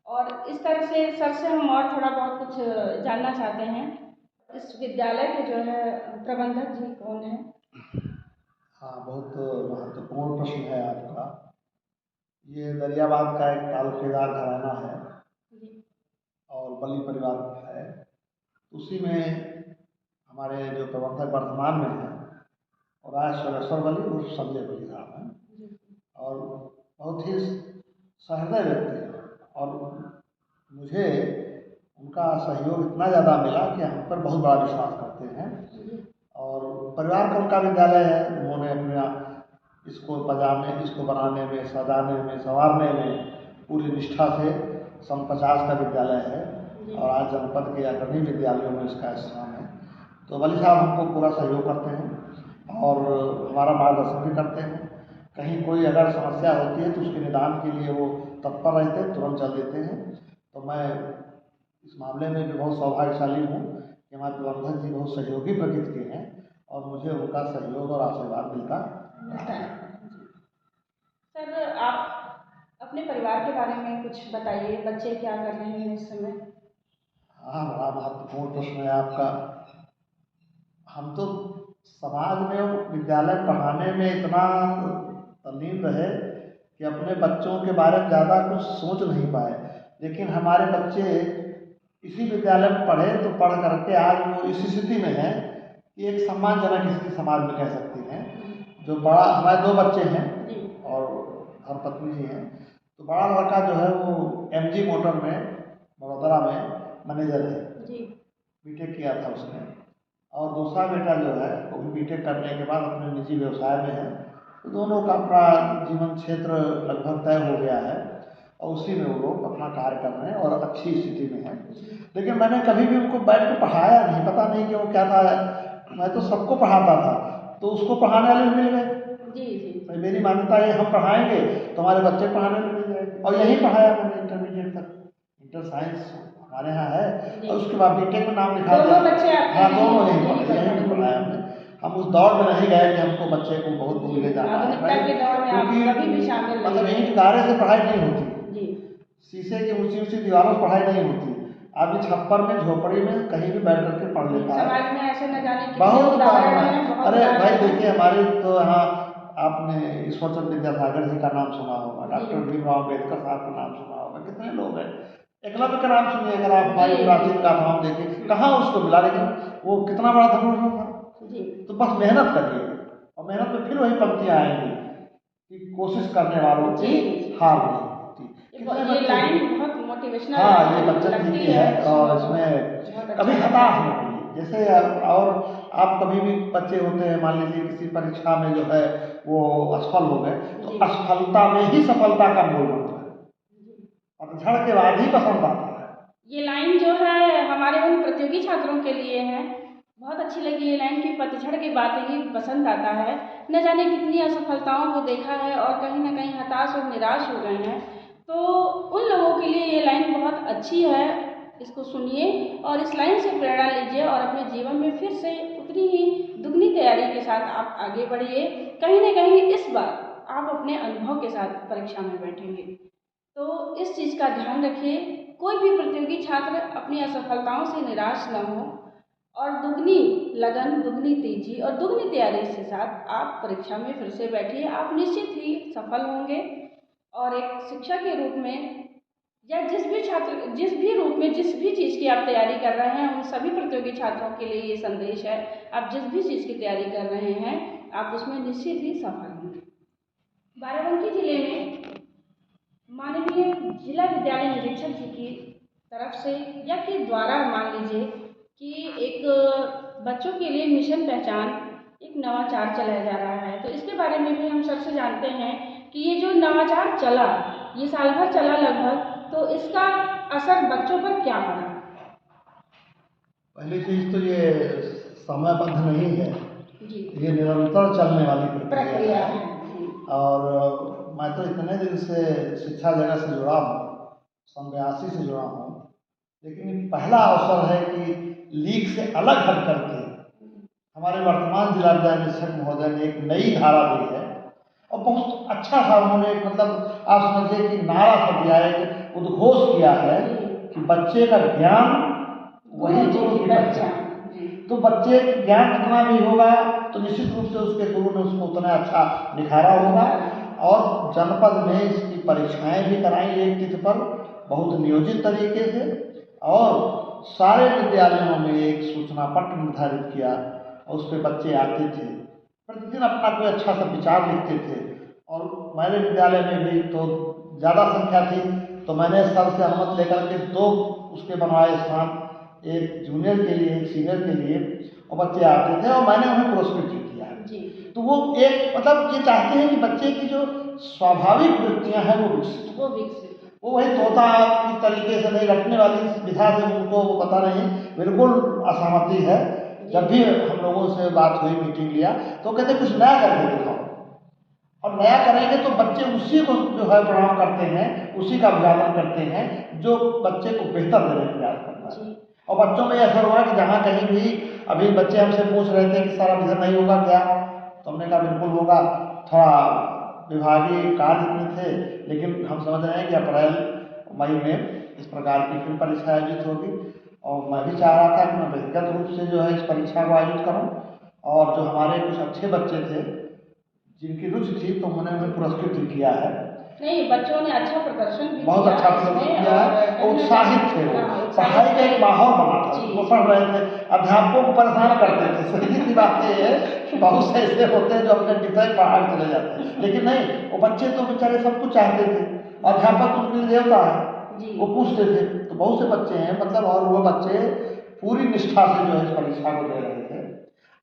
और इस तरह से सर से हम और थोड़ा बहुत कुछ जानना चाहते हैं। इस विद्यालय के जो है प्रबंधक जी कौन है? हाँ, बहुत महत्वपूर्ण प्रश्न है आपका। ये दरियाबाद का एक तालुकेदार घराना है और बली परिवार है। उसी में हमारे जो प्रबंधक वर्तमान में हैं और आज स्वर्गेश्वर बली उर्फ संजय बली साहब हैं, और बहुत ही सहृदय व्यक्ति हैं। और मुझे उनका सहयोग इतना ज़्यादा मिला कि हम पर बहुत बड़ा विश्वास करते हैं। और परिवार का उनका विद्यालय है, उन्होंने अपना इसको बजाने, इसको बनाने में, सजाने में, संवारने में पूरी निष्ठा से 50 का विद्यालय है और आज जनपद के अग्रणी विद्यालयों में इसका स्थान है। तो बली साहब हमको पूरा सहयोग करते हैं और हमारा मार्गदर्शन भी करते हैं। कहीं कोई अगर समस्या होती है तो उसके निदान के लिए वो तत्पर रहते हैं, तुरंत चल देते हैं। तो मैं इस मामले में भी बहुत सौभाग्यशाली हूँ कि हमारे प्रबंधक जी बहुत सहयोगी प्रकृति के हैं और मुझे उनका सहयोग और आशीर्वाद मिलता है। सर, आप अपने परिवार के बारे में कुछ बताइए, बच्चे क्या कर रहे हैं इस समय? हाँ, बड़ा महत्वपूर्ण प्रश्न है आपका। हम तो समाज में विद्यालय पढ़ाने में इतना तल्लीन रहे कि अपने बच्चों के बारे में ज़्यादा कुछ सोच नहीं पाए, लेकिन हमारे बच्चे इसी विद्यालय में पढ़े तो पढ़ करके आज वो इस स्थिति में है कि एक सम्मानजनक स्थिति समाज में कह सकते हैं। जो बड़ा, हमारे 2 बच्चे हैं और धर्मपत्नी जी हैं। तो बड़ा लड़का जो है वो MG मोटर में बड़ौदा में मैनेजर है, बीटेक किया था उसने। और दूसरा बेटा जो है वो भी बीटेक करने के बाद अपने निजी व्यवसाय में है। तो दोनों का अपना जीवन क्षेत्र लगभग तय हो गया है और उसी में वो लोग अपना कार्य कर रहे हैं और अच्छी स्थिति में है। लेकिन मैंने कभी भी उनको बैठ के पढ़ाया नहीं, पता नहीं कि वो क्या था। मैं तो सबको पढ़ाता था, तो उसको पढ़ाने वाले भी मिल गए। जी जी तो मेरी मान्यता है हम पढ़ाएंगे तो हमारे बच्चे पढ़ाने लग जाएंगे। और यही पढ़ाया मैंने इंटरमीडिएट तक, इंटर साइंस हमारे यहाँ है, और उसके बाद बीटेक में नाम लिखा दोनों बच्चे आपके हाँ हैं, दोनों यहीं यहीं पर यहीं पढ़े पर पढ़ाया हमने। हम उस दौड़ में नहीं गए कि हमको बच्चे को बहुत दूर ले जाना है आधुनिकता के दौर में आप क्योंकि कभी भी शामिल नहीं मतलब हुए। ईंट गारे से पढ़ाई नहीं होती, जी शीशे की ऊंची ऊंची दीवारों पर पढ़ाई नहीं होती। आदमी छप्पर में झोपड़ी में कहीं भी बैठ करके पढ़ लेता है। समाज में ऐसे न जाने कितने बहुत उदाहरण उदाहरण हैं, है। बहुत अरे उदाहरण भाई हैं। देखिए हमारे तो यहाँ आपने ईश्वरचंद्र विद्यासागर जी का नाम सुना होगा, डॉक्टर भीमराव अम्बेडकर साहब का नाम सुना होगा, कितने लोग हैं। एकलव्य का नाम सुनिए, अगर आप हमारी जी। प्राचीन गाथाओं देखें कहाँ उसको मिला, लेकिन वो कितना बड़ा धनुर्धर था। जी तो बस मेहनत करिए, और मेहनत में फिर वही पंक्तियाँ आएंगी कि कोशिश करने वालों की हार नहीं होती। कितने ये बच्चे, लाइन बहुत मोटिवेशनल हाँ ये बच्चन लगती जी की है, और सुनो तो इसमें बहुत कभी अच्छा हताश लगता है। नहीं होइए। जैसे और आप कभी भी बच्चे होते हैं, मान लीजिए किसी परीक्षा में जो है वो असफल हो गए, तो जी। असफलता में ही सफलता का मूल मंत्र है, पतझड़ के बाद ही बसंत आता है। ये लाइन जो है हमारे उन प्रतियोगी छात्रों के लिए है, बहुत अच्छी लगी ये लाइन कि पतझड़ के बाद ही बसंत आता है। न जाने कितनी असफलताओं को देखा है और कहीं ना कहीं हताश और निराश हो गए हैं, तो उन लोगों के लिए ये लाइन बहुत अच्छी है। इसको सुनिए और इस लाइन से प्रेरणा लीजिए और अपने जीवन में फिर से उतनी ही दुगनी तैयारी के साथ आप आगे बढ़िए। कहीं ना कहीं इस बार आप अपने अनुभव के साथ परीक्षा में बैठेंगे, तो इस चीज़ का ध्यान रखिए। कोई भी प्रतियोगी छात्र अपनी असफलताओं से निराश न हो और दुगनी लगन, दुगनी तेजी और दुगनी तैयारी के साथ आप परीक्षा में फिर से बैठिए। आप निश्चित ही सफल होंगे और एक शिक्षक के रूप में या जिस भी रूप में जिस भी चीज़ की आप तैयारी कर रहे हैं, उन सभी प्रतियोगी छात्रों के लिए ये संदेश है, आप जिस भी चीज़ की तैयारी कर रहे हैं आप उसमें निश्चित ही सफल होंगे। बाराबंकी जिले में माननीय जिला विद्यालय निरीक्षक जी की तरफ से या के द्वारा मान लीजिए कि एक बच्चों के लिए मिशन पहचान एक नवाचार चलाया जा रहा है। तो इसके बारे में भी हम सर से जानते हैं कि ये जो नवाचार चला, ये साल भर चला लगभग, तो इसका असर बच्चों पर क्या पड़ा? पहली चीज तो ये समयबद्ध नहीं है जी, ये निरंतर चलने वाली प्रक्रिया है। है। और मैं तो इतने दिन से शिक्षा जगत से जुड़ा हूँ, सन 82 से जुड़ा हूँ, लेकिन ये पहला अवसर है कि लीग से अलग हट करके हमारे वर्तमान जिला विद्यालय निरीक्षक महोदय ने एक नई धारा दी है, और बहुत अच्छा था। उन्होंने मतलब आप समझिए कि नारा सा दिया है, एक उद्घोष किया है कि बच्चे का ज्ञान वही गुरु की पहचान। तो बच्चे ज्ञान कितना भी होगा तो निश्चित रूप से उसके गुरु ने उसको उतना अच्छा निखारा होगा। और जनपद में इसकी परीक्षाएं भी कराई एक तिथि पर बहुत नियोजित तरीके से, और सारे विद्यालयों में एक सूचना पत्र निर्धारित किया और उस पर बच्चे आते थे, प्रतिदिन अपना कोई अच्छा सा विचार लिखते थे। और मेरे विद्यालय में भी तो ज़्यादा संख्या थी, तो मैंने सर से अनुमति लेकर के 2 उसके बनवाए स्थान, एक जूनियर के लिए एक सीनियर के लिए, और बच्चे आते थे और मैंने उन्हें पुरस्कृत किया है। तो वो एक मतलब ये चाहते हैं कि बच्चे की जो स्वाभाविक वृत्तियां हैं वो विकसित, वो वही तोता की तरीके से नहीं रखने वाली विधा से उनको वो पता नहीं, बिल्कुल असहमति है। जब भी हम लोगों से बात हुई, मीटिंग लिया, तो कहते कुछ नया करके दिखाओ, और नया करेंगे तो बच्चे उसी को जो है प्रणाम करते हैं, उसी का अभिवादन करते हैं जो बच्चे को बेहतर देने का प्रयास करता है। और बच्चों में असर हुआ कि जहाँ कहीं भी अभी बच्चे हमसे पूछ रहे थे कि सारा इधर नहीं होगा क्या, तो हमने कहा बिल्कुल होगा। थोड़ा विभागीय कार्य में थे, लेकिन हम समझ रहे हैं कि अप्रैल मई में इस प्रकार की फिर परीक्षा आयोजित होगी। और मैं भी चाह रहा था कि मैं व्यक्तिगत रूप से जो है इस परीक्षा को आयोजित करूँ, और जो हमारे कुछ अच्छे बच्चे थे जिनकी रुचि थी तो मैंने उन्हें पुरस्कृत भी किया है। नहीं, बच्चों ने अच्छा प्रदर्शन भी बहुत अच्छा प्रदर्शन किया है, उत्साहित थे वो, पढ़ाई का एक माहौल बना था, वो पढ़ रहे थे, अध्यापकों को परेशान करते थे। सही सी बात ये है कि बहुत से ऐसे होते हैं जो अपने विषय पढ़ा के चले जाते हैं, लेकिन नहीं, वो बच्चे तो बेचारे सब कुछ चाहते थे, अध्यापक उनके लिए देवता है, वो पूछते थे। तो बहुत से बच्चे हैं मतलब, और वो बच्चे पूरी निष्ठा से जो है इस परीक्षा को दे रहे थे।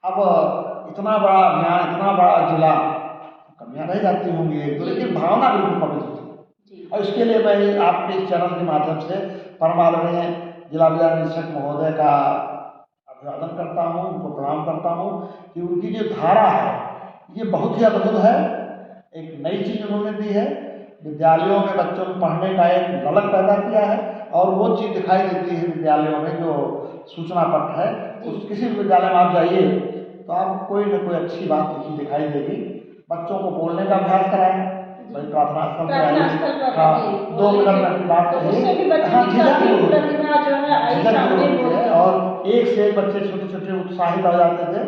अब इतना बड़ा अभियान, इतना बड़ा जिला, कमियां रह जाती होंगी एक दो, लेकिन भावना बिल्कुल पवित्र थी। और इसके लिए मैं आपके इस चैनल के माध्यम से परम आदरणीय जिला विद्यालय निरीक्षक महोदय का अभिवादन करता हूँ, उनको प्रणाम करता हूँ कि उनकी जो धारा है ये बहुत ही अद्भुत है। एक नई चीज़ उन्होंने दी है, विद्यालयों में बच्चों में पढ़ने का एक ललक पैदा किया है, और वो चीज़ दिखाई देती है विद्यालयों में जो सूचना पट है। उस किसी भी विद्यालय में आप जाइए तो आपको कोई न कोई अच्छी बात लिखी दिखाई देगी। बच्चों को बोलने का अभ्यास कराएं, भाई प्रार्थना स्थल पे आइए, हाँ 2 मिनट की बात कहिए, हाँ झिझक दूर होती है। और एक से एक बच्चे छोटे छोटे उत्साहित हो जाते थे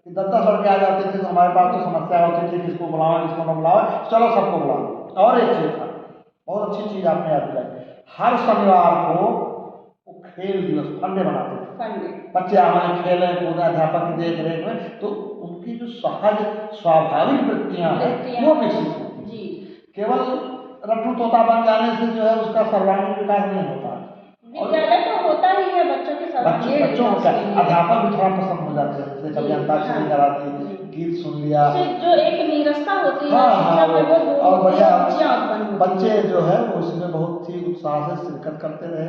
कि 10-10 लड़के आ जाते थे, तो हमारे पास तो समस्या होती थी किसको बुलाओ किसको न बुलाओ, चलो सबको बुलाओ। और एक चीज़ था, बहुत अच्छी चीज़ आपने याद दिलाई, हर शनिवार को वो खेल दिवस फंडे बनाते थे, बच्चे हमारे खेलें कूदें अध्यापक की देख रेख में, तो उनकी जो सहज स्वाभाविक वृत्तियाँ हैं वो विकसित होती हैं। केवल रट्टू तोता बन जाने से जो है उसका सर्वांगीण विकास नहीं होता। विद्यालय तो होता ही है बच्चों के साथ, बच्चों को क्या अध्यापक भी थोड़ा पसंद हो जाते हैं, जैसे कभी अंताक्षरी करा दी, गीत सुन लिया, जो एक नीरसता होती है और बढ़िया बच्चे जो है वो उसमें बहुत ही उत्साह से शिरकत करते रहे।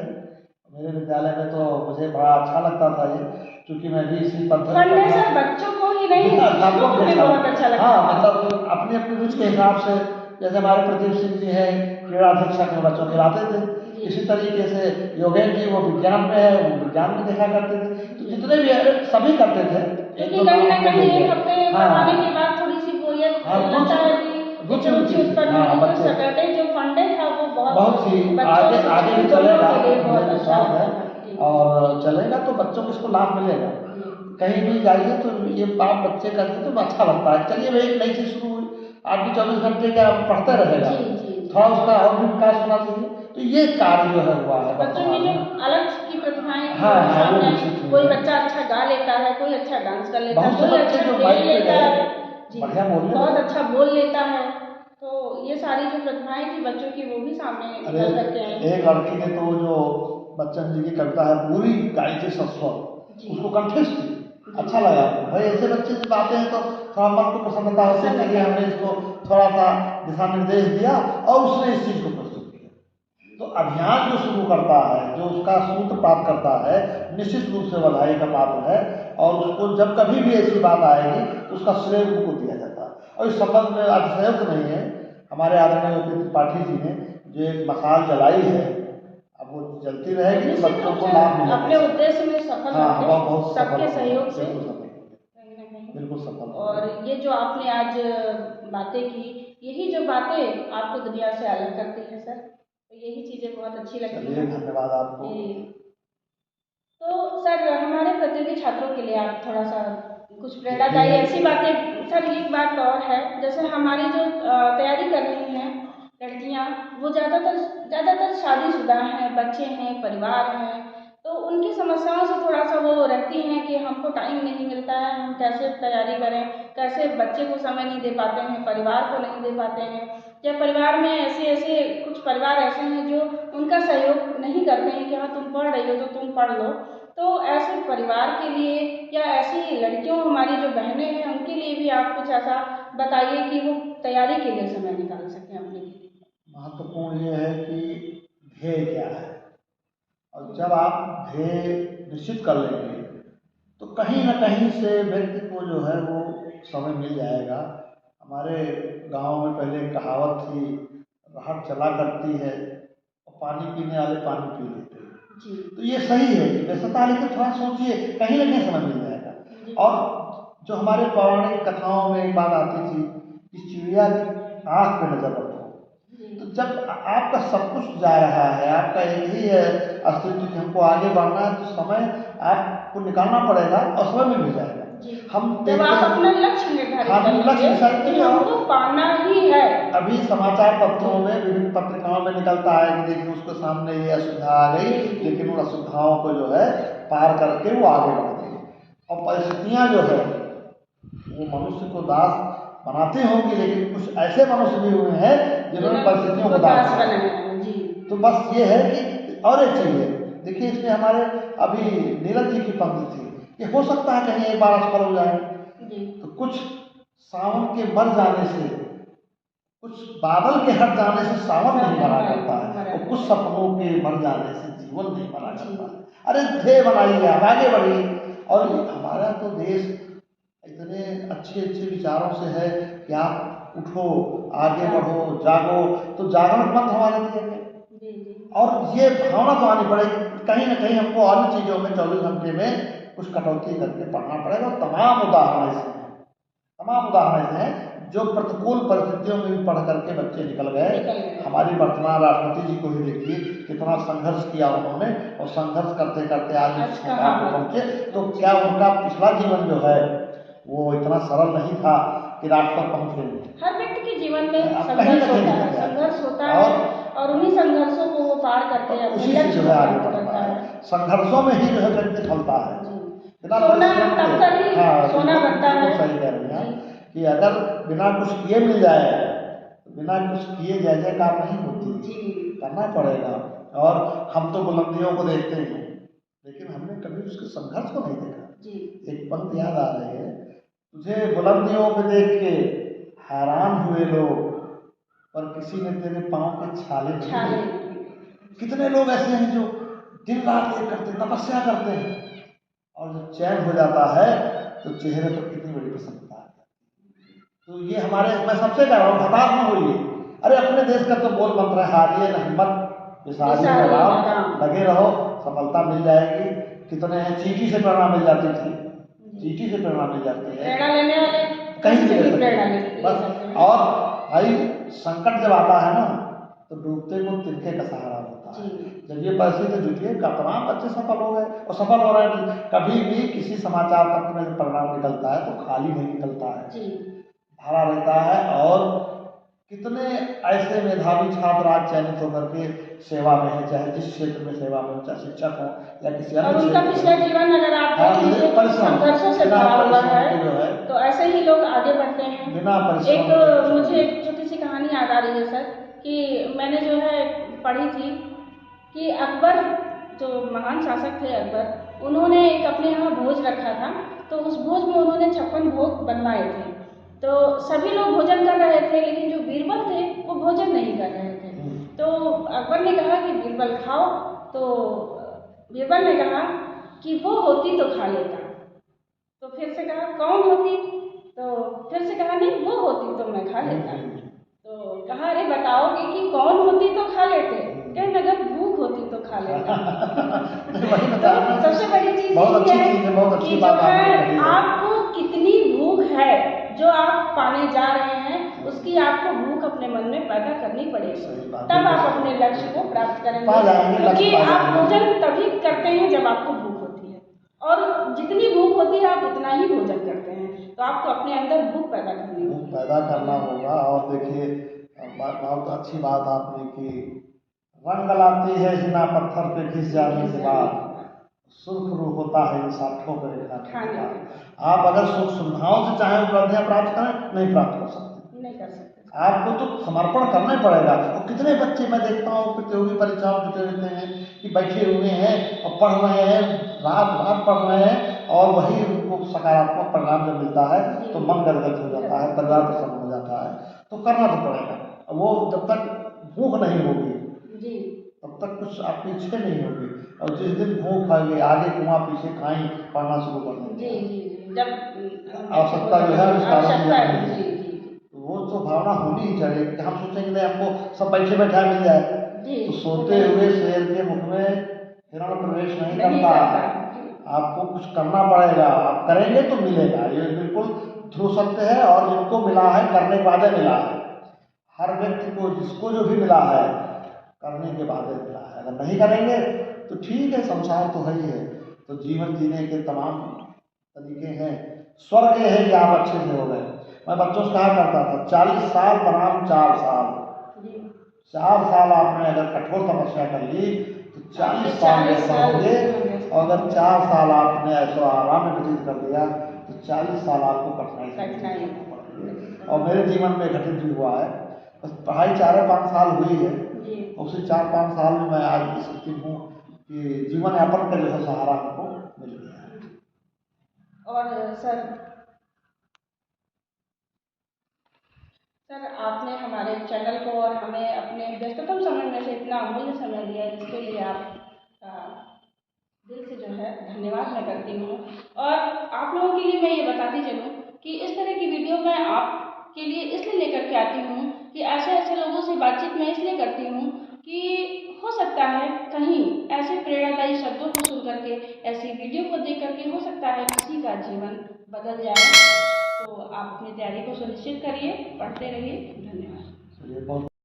मेरे विद्यालय में तो मुझे बड़ा अच्छा लगता था ये, क्योंकि मैं भी इसी पद्धति से बच्चों को ही नहीं अध्यापकों को भी बहुत अच्छा लगता है। हाँ मतलब अपनी अपनी रुचि के हिसाब से, जैसे हमारे प्रदीप सिंह जी हैं क्रीड़ा अधीक्षक में बच्चों खिलाते थे, इसी तरीके से योगेश जी वो विज्ञान में है, वो विज्ञान में देखा करते थे, तो जितने भी सभी करते थे। क्योंकि कहीं ना कहीं एक हफ्ते पढ़ाने के बाद थोड़ी सी बोरियत लगता है कि रुचि उत्पन्न होती है। सैटरडे जो फंडे था वो बहुत ही आगे भी चलेगा, अच्छा है और चलेगा तो बच्चों को इसको लाभ मिलेगा। कहीं भी जाइए तो ये बात बच्चे करते तो अच्छा लगता है, चलिए भाई एक नई चीज़ शुरू हुई, आदमी 24 घंटे क्या पढ़ते रहेगा, थोड़ा उसका और भी विकास होना चाहिए। तो ये कार्य जो है हुआ है बच्चों की जो अलग की प्रतिभाएं, कोई बच्चा अच्छा गा लेता है, कोई अच्छा डांस कर लेता है, कोई अच्छा खेल लेता है, बहुत अच्छा बोल लेता है, तो ये सारी जो प्रतिभाएं थी बच्चों की वो भी सामने निकल करके आई। एक लड़की ने तो जो बच्चन जी की कविता है पूरी गाई थी सस्वर, उसको कंठस्थ थी, अच्छा लगा भाई। ऐसे बच्चे जब आते हैं तो थोड़ा मन को प्रसन्नता होती है कि हमने इसको थोड़ा सा दिशा निर्देश दिया और उसने इस चीज़ को प्रस्तुत किया। तो अभियान जो शुरू करता है, जो उसका सूत्रपात करता है, निश्चित रूप से बधाई का पात्र है, और उसको जब कभी भी ऐसी बात आएगी तो उसका श्रेय उनको दिया जाता है। और इस संबंध में अतिशयोक्त नहीं है, हमारे आदरणीय ओपी त्रिपाठी जी ने जो एक मसाल जलाई है, अब वो जलती रहेगी, बच्चों को लाभ मिलेगा, अपने उद्देश्य में सफल होंगे सबके सहयोग से, बिल्कुल सफल। और ये जो आपने आज बातें की, यही जो बातें आपको दुनिया से अलग करती है सर, तो यही चीज़ें बहुत अच्छी लगती हैं। धन्यवाद आपको। तो सर हमारे प्रतियोगी छात्रों के लिए आप थोड़ा सा कुछ प्रेरणादायी ऐसी बातें, सर एक बात और है, जैसे हमारी जो तैयारी कर रही हैं लड़कियां, वो ज़्यादातर शादीशुदा हैं, बच्चे हैं, परिवार हैं, तो उनकी समस्याओं से थोड़ा सा वो रहती हैं कि हमको टाइम नहीं मिलता है, हम कैसे तैयारी करें, कैसे बच्चे को समय नहीं दे पाते हैं, परिवार को नहीं दे पाते हैं, या परिवार में ऐसे कुछ परिवार ऐसे हैं जो उनका सहयोग नहीं करते हैं कि हाँ तुम पढ़ रही हो तो तुम पढ़ लो। तो ऐसे परिवार के लिए या ऐसी लड़कियों हमारी जो बहनें हैं उनके लिए भी आप कुछ ऐसा बताइए कि वो तैयारी के लिए समय निकाल सकें अपने लिए। महत्वपूर्ण ये है कि ध्येय क्या है, और जब आप ध्येय निश्चित कर लेंगे तो कहीं ना कहीं से व्यक्ति को जो है वो समय मिल जाएगा। हमारे गांव में पहले एक कहावत थी, राहत चला करती है और पानी पीने वाले पानी पी लेते हैं। तो ये सही है कि व्यस्तता, लेकिन थोड़ा सोचिए कहीं ना कहीं समय मिल जाएगा। और जो हमारे पौराणिक कथाओं में एक बात आती थी कि चिड़िया की आँख पे नजर रखो, तो जब आपका सब कुछ जा रहा है, आपका एक ही है अस्तित्व कि हमको आगे बढ़ना है, तो समय आपको निकालना पड़ेगा और समय मिल जाएगा। हम जब आप अपना लक्ष्य निर्धारित करेंगे, हमको पाना ही है। अभी समाचार पत्रों में, विभिन्न पत्रिकाओं में निकलता है कि देखिए उसके सामने ये असुविधा आ गई, लेकिन उन असुविधाओं को जो है पार करके वो आगे बढ़ते हैं। और परिस्थितियाँ जो है वो मनुष्य को दास बनाती होंगी, लेकिन कुछ ऐसे मनुष्य भी हुए हैं जिन्होंने परिस्थितियों को दास बनाया। तो बस ये है कि और एक चीज़ है, देखिए इसमें हमारे अभी नीरज जी की पंक्ति थी कि हो सकता है कहीं एक बार असफल हो जाए, तो कुछ सावन के मर जाने से, कुछ बादल के हट जाने से सावन नहीं मरा करता है, और कुछ सपनों के मर जाने से जीवन नहीं मरा करता है। अरे ध्येय बनाइए, आप आगे बढ़िए। और हमारा तो देश इतने अच्छे अच्छे विचारों से है कि आप उठो, आगे बढ़ो, जागो, तो जागरण मंत्र हमारे दिए गए। जी जी और ये भावना तो आनी पड़ेगी, कहीं ना कहीं हमको और चीज़ों में 24 घंटे में कुछ कटौती करके पढ़ना पड़ेगा। और तमाम उदाहरण ऐसे हैं, तमाम उदाहरण ऐसे हैं जो प्रतिकूल परिस्थितियों में भी पढ़ करके बच्चे निकल गए। हमारी वर्तमान राष्ट्रपति जी को ही देखिए, कितना संघर्ष किया उन्होंने, और संघर्ष करते करते आज इस मुकाम पर पहुंचे। तो क्या उनका पिछला जीवन जो है वो इतना सरल नहीं था कि राष्ट्रपति पहुंचे? हर व्यक्ति के जीवन में अब संघर्ष कहीं ना कहीं होता है, निकल गया। संघर्ष होता है, और उन्हीं संघर्षों को वो पार करके अपने उसी से लक्ष्य जो को है आगे प्राप्त बढ़ता करता है। है। संघर्षों में ही जो है व्यक्ति फलता है। जी। बिना सोना परिश्रम के, तब कभी हाँ, सोना बिल्कुल बनता है। सही कह रही हैं कि अगर बिना कुछ किए मिल जाए, तो बिना कुछ किए जय जयकार नहीं होती, जी करना पड़ेगा। और हम तो बुलंदियों को देखते हैं, लेकिन हमने कभी उसके संघर्ष को नहीं देखा। जी एक पंक्ति याद आ रही है, तुझे बुलंदियों पे देख के हैरान हुए लोग, पर किसी ने तेरे पाँव के छाले नहीं छाले देखे। कितने लोग ऐसे हैं जो दिन रात एक करते, तपस्या करते हैं, और जब चैन हो जाता है तो चेहरे पर कितनी बड़ी प्रसन्नता आ जाती है। तो ये हमारे, मैं सबसे कह रहा हूँ, हताश न होइए। अरे अपने देश का तो बोल मंत्र है, हारिए न हिम्मत, विसारिए न राम, लगे रहो, सफलता मिल जाएगी। कितने हैं, चींटी से प्रेरणा मिल जाती थी, चींटी से प्रेरणा मिल जाती है, प्रेरणा लेने वाले कहीं से भी भी प्रेरणा ले बस। सकते हैं। और भाई संकट जब आता है ना, तो डूबते को तिनके का सहारा होता है। जी जब ये परिस्थिति जुटिए, तमाम बच्चे सफल हो गए, और सफल हो रहे हैं। कभी भी किसी समाचार पत्र में परिणाम निकलता है तो खाली नहीं निकलता है, जी भरा रहता है। और कितने ऐसे मेधावी छात्र आज चयनित होकर के सेवा में है, चाहे जिस क्षेत्र में सेवा में हो, चाहे शिक्षक हो या किसी अन्य और उनका क्षेत्र पिछला में। जीवन अगर आप हाँ, देख लीजिए, परिश्रम, संघर्षों से बिना भरा हुआ परिश्रम के जो है, है, तो ऐसे ही लोग आगे बढ़ते हैं। बिना परिश्रम एक के मुझे एक छोटी सी कहानी याद आ रही है सर, कि मैंने जो है पढ़ी थी कि अकबर, जो महान शासक थे अकबर, उन्होंने एक अपने यहाँ भोज रखा था। तो उस भोज में उन्होंने 56 भोग बनवाए थे। तो सभी लोग भोजन कर रहे थे, लेकिन जो बीरबल थे वो भोजन नहीं कर रहे थे। तो अकबर ने कहा कि बीरबल खाओ। तो बीरबल ने कहा कि वो होती तो खा लेता। तो फिर से कहा कौन होती? तो फिर से कहा नहीं, वो होती तो मैं खा लेता। तो कहा अरे बताओगे कि कौन होती तो खा लेते? कहने अगर भूख होती तो खा लेता। तो सबसे बड़ी चीज बहुत ये अच्छी चीज है, बहुत है अच्छी कि जो बात आपने है कही है। आपको कितनी भूख है जो आप पाने जा रहे हैं, उसकी आपको भूख अपने मन में पैदा करनी पड़ेगी, सही बात, तब आप बिल्कुल। अपने लक्ष्य को प्राप्त पा करेंगे। जाएंगे, क्योंकि लक्ष्य पा आप जाएंगे। भोजन तभी करते हैं जब आपको भूख होती है, और जितनी भूख होती है आप उतना ही भोजन करते हैं। तो आपको अपने अंदर भूख पैदा करनी भूख होगी। पैदा करना होगा। और देखिए, बहुत अच्छी बात आपने की, रंग लाती है हिना पत्थर पे घिस जाने के बाद, सुर्ख रूह होता है इंसान ठोकरे खाने के बाद। आप अगर सुख सुविधाओं से चाहे उपलब्धियां प्राप्त करें, नहीं प्राप्त कर सकते, नहीं कर सकते। आपको तो समर्पण करना ही पड़ेगा। और कितने बच्चे मैं देखता हूँ प्रतियोगी परीक्षाओं में जुटे रहते हैं कि बैठे हुए हैं और पढ़ रहे हैं, रात रात पढ़ रहे हैं, और वही उनको सकारात्मक परिणाम जब मिलता है तो मन गदगद हो जाता है, परिवार प्रसन्न हो जाता है। तो करना तो पड़ेगा। वो जब तक भूख नहीं होगी जी तब तक कुछ आपकी इच्छा नहीं होगी। और जिस दिन भूख आएगी, आगे कुआं पीछे खाई, पढ़ना शुरू कर देंगे। जी जी जब आवश्यकता जो है उसका आवश्यकता है। नहीं है। जी जी वो तो भावना होनी ही चाहिए कि हम सोचेंगे नहीं हमको सब बैठे बैठा मिल जाए, जी तो सोते हुए शेर के मुख में हिरण प्रवेश नहीं करता। आपको कुछ करना पड़ेगा, आप करेंगे तो मिलेगा, ये बिल्कुल ध्रुव सत्य है। और जिनको मिला है करने के बाद मिला है, हर व्यक्ति को जिसको जो भी मिला है करने के बाद मिला है। अगर नहीं करेंगे तो ठीक है, संसार तो है ही है। तो जीवन जीने के तमाम तरीके हैं। स्वर्ग ये है कि आप अच्छे से हो गए। मैं बच्चों से कहा करता था 40 साल बनाम 4 साल। 4 साल आपने अगर कठोर तपस्या कर ली तो 40 साल ऐसा होंगे। और अगर 4 साल आपने ऐसा आराम में व्यतीत कर दिया तो 40 साल आपको कठिनाई से पड़ेगी। और मेरे जीवन में घटित भी हुआ है। बस पढ़ाई 4-5 साल हुई है, उसी 4-5 साल में मैं आज इस स्थिति हूँ कि जीवन यापन का जो है सहारा हमको मिल गया है। और सर आपने हमारे चैनल को और हमें अपने व्यस्ततम समय में से इतना अमूल्य समय दिया, जिसके लिए आपका दिल से जो है धन्यवाद मैं करती हूँ। और आप लोगों के लिए मैं ये बताती चलूँ कि इस तरह की वीडियो मैं आपके लिए इसलिए लेकर के आती हूँ कि ऐसे लोगों से बातचीत मैं इसलिए करती हूँ कि हो सकता है कहीं ऐसे प्रेरणादायी शब्दों को सुन करके, ऐसी वीडियो को देख करके हो सकता है किसी का जीवन बदल जाए। तो आप अपनी तैयारी को सुनिश्चित करिए, पढ़ते रहिए। धन्यवाद। चलिए, बहुत